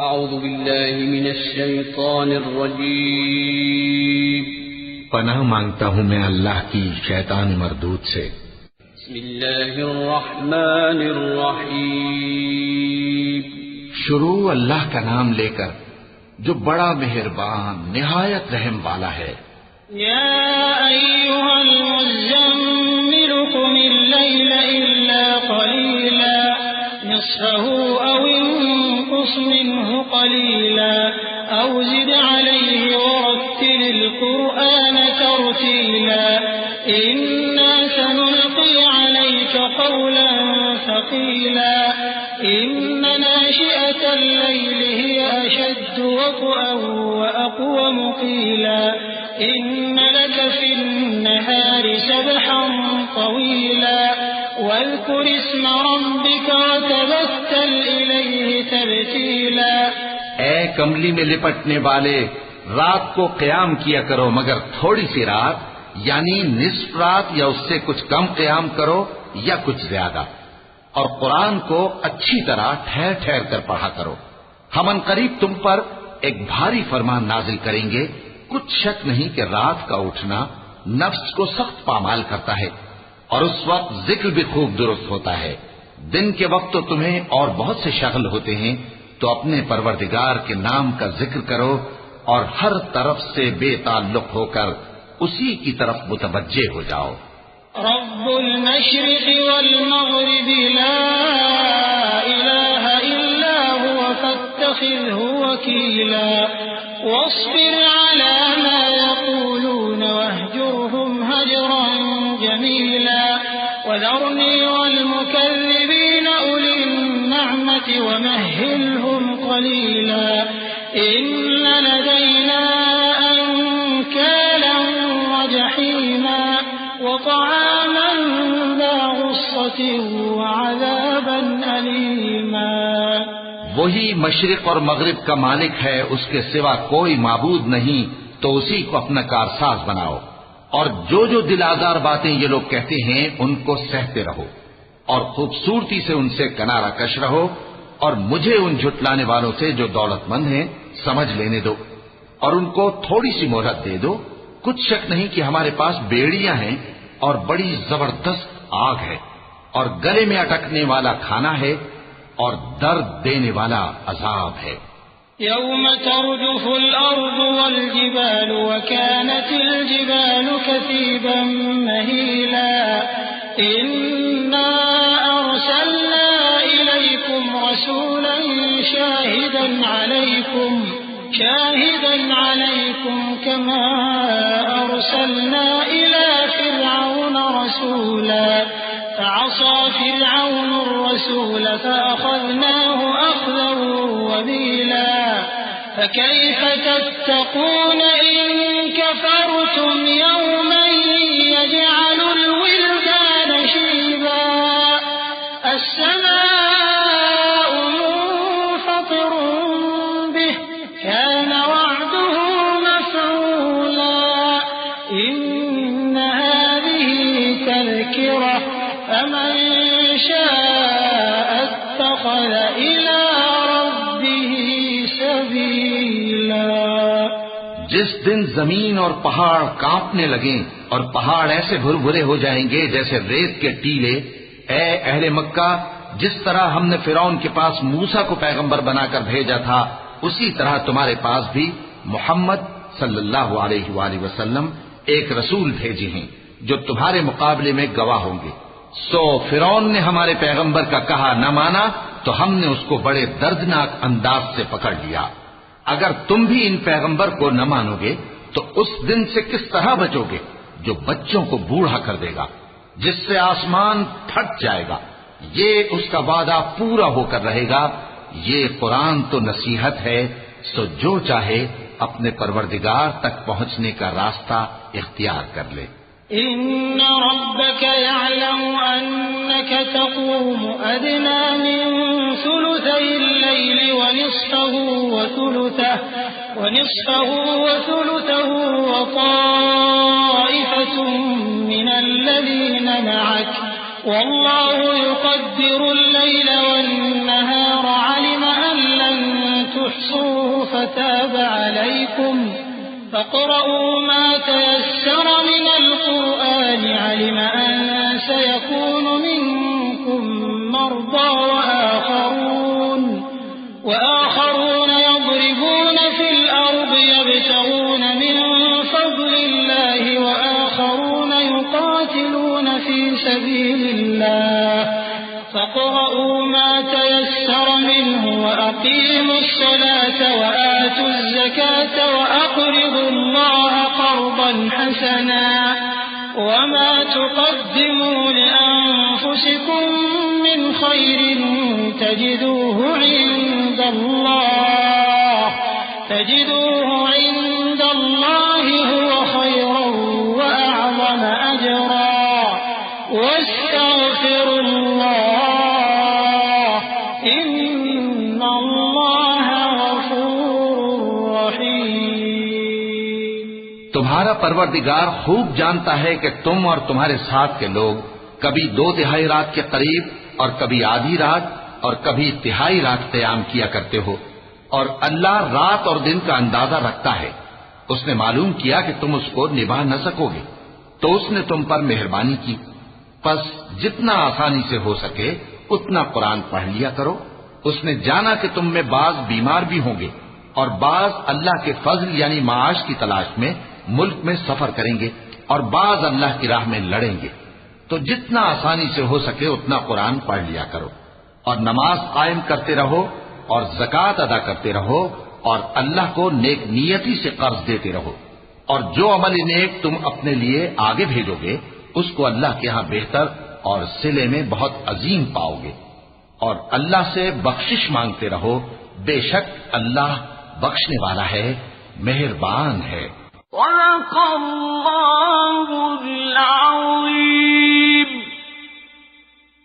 اعوذ باللہ من الشیطان الرجیم پناہ مانگتا ہوں میں اللہ کی شیطان مردود سے۔ بسم اللہ الرحمن الرحیم شروع اللہ کا نام لے کر جو بڑا مہربان نہایت رحم والا ہے۔ یا ایھا المزمل قم اللیل الا قلیلا نصفه او انقص منه قلیلا او زد علیہ ورتل القرآن ترتیلا انا سنلقی علیک قولا ثقیلا ان ناشئة الليل هي أشد وطئا وأقوم قيلا إن لك في النهار سبحا طويلا واذكر اسم ربك وتبتل إليه تبتيلا۔ اے کملی میں لپٹنے والے، رات کو قیام کیا کرو مگر تھوڑی سی رات، یعنی نصف رات یا اس سے کچھ کم قیام کرو یا کچھ زیادہ، اور قرآن کو اچھی طرح ٹھہر ٹھہر کر پڑھا کرو۔ ہم ان قریب تم پر ایک بھاری فرمان نازل کریں گے، کچھ شک نہیں کہ رات کا اٹھنا نفس کو سخت پامال کرتا ہے اور اس وقت ذکر بھی خوب درست ہوتا ہے۔ دن کے وقت تو تمہیں اور بہت سے شغل ہوتے ہیں، تو اپنے پروردگار کے نام کا ذکر کرو اور ہر طرف سے بے تعلق ہو کر اسی کی طرف متوجہ ہو جاؤ۔ رب المشرق والمغرب لا إله إلا هو فاتخذه وكيلا واصبر على ما يقولون واهجرهم هجرا جميلا وذرني والمكذبين أولي النعمة ومهلهم قليلا إن لدينا أنكالا وجحيما وطعاما ذا غصة وعذابا أليما۔ وہی مشرق اور مغرب کا مالک ہے، اس کے سوا کوئی معبود نہیں، تو اسی کو اپنا کارساز بناؤ، اور جو دل آزار باتیں یہ لوگ کہتے ہیں ان کو سہتے رہو، اور خوبصورتی سے ان سے کنارہ کش رہو، اور مجھے ان جھٹلانے والوں سے جو دولت مند ہیں سمجھ لینے دو، اور ان کو تھوڑی سی مہلت دے دو۔ کچھ شک نہیں کہ ہمارے پاس بیڑیاں ہیں اور بڑی زبردست آگ ہے، اور گلے میں اٹکنے والا کھانا ہے اور درد دینے والا عذاب ہے۔ یوم ترجف الارض والجبال وكانت الجبال كثيبا مهيلا انا ارسلنا اليكم رسولا شاهدا عليكم كما ارسلنا الى فرعون رسولا فعصى فرعون الرسول فأخذناه أخذا وبيلا فكيف تتقون إن كفرتم يوما يجعل الولدان شيبا السماء منفطر به كان وعده مفعولا إن هذه تذكرة فمن شاء اتخذ إلى ربه سبيلا۔ جس دن زمین اور پہاڑ کانپنے لگیں اور پہاڑ ایسے بھربھرے ہو جائیں گے جیسے ریت کے ٹیلے، اے اہل مکہ، جس طرح ہم نے فرعون کے پاس موسیٰ کو پیغمبر بنا کر بھیجا تھا، اسی طرح تمہارے پاس بھی محمد صلی اللہ علیہ وآلہ وسلم ایک رسول بھیجے ہیں جو تمہارے مقابلے میں گواہ ہوں گے۔ سو فرعون نے ہمارے پیغمبر کا کہا نہ مانا تو ہم نے اس کو بڑے دردناک انداز سے پکڑ لیا۔ اگر تم بھی ان پیغمبر کو نہ مانو گے تو اس دن سے کس طرح بچو گے جو بچوں کو بوڑھا کر دے گا، جس سے آسمان پھٹ جائے گا۔ یہ اس کا وعدہ پورا ہو کر رہے گا۔ یہ قرآن تو نصیحت ہے، سو جو چاہے اپنے پروردگار تک پہنچنے کا راستہ اختیار کر لے۔ إن ربك يعلم أنك تقوم أدنى من ثلثي الليل ونصفه وثلثه وطائفة من الذين معك والله يقدر الليل والنهار علم أن لن تحصوه فتاب عليكم فاقرؤوا ما تيسر من القرآن علم أن سيكون منكم مرضى وآخرون يضربون في الأرض يبتغون من فضل الله وآخرون يقاتلون في سبيل الله فاقرؤوا ما تيسر منه وأقيموا الصلاة وآتوا الزكاة وأقرضوا الله قرضا حسنا وما تقدموا لأنفسكم من خير تجدوه عند الله هو خيرا وأعظم أجرا واستغفروا الله إن الله غفور رحيم. تمہارا پروردگار خوب جانتا ہے کہ تم اور تمہارے ساتھ کے لوگ کبھی 2/3 رات کے قریب اور کبھی آدھی رات اور کبھی تہائی رات قیام کیا کرتے ہو، اور اللہ رات اور دن کا اندازہ رکھتا ہے. اس نے معلوم کیا کہ تم اس کو نبھا نہ سکو گے تو اس نے تم پر مہربانی کی. پس جتنا آسانی سے ہو سکے اتنا قرآن پڑھ لیا کرو. اس نے جانا کہ تم میں بعض بیمار بھی ہوں گے اور بعض اللہ کے فضل یعنی معاش کی تلاش میں ملک میں سفر کریں گے اور بعض اللہ کی راہ میں لڑیں گے. تو جتنا آسانی سے ہو سکے اتنا قرآن پڑھ لیا کرو اور نماز قائم کرتے رہو اور زکوٰۃ ادا کرتے رہو اور اللہ کو نیک نیتی سے قرض دیتے رہو. اور جو عمل نیک تم اپنے لیے آگے بھیجو گے اس کو اللہ کے ہاں بہتر اور صلے میں بہت عظیم پاؤ گے. اور اللہ سے بخشش مانگتے رہو، بے شک اللہ بخشنے والا ہے، مہربان ہے. صدق اللہ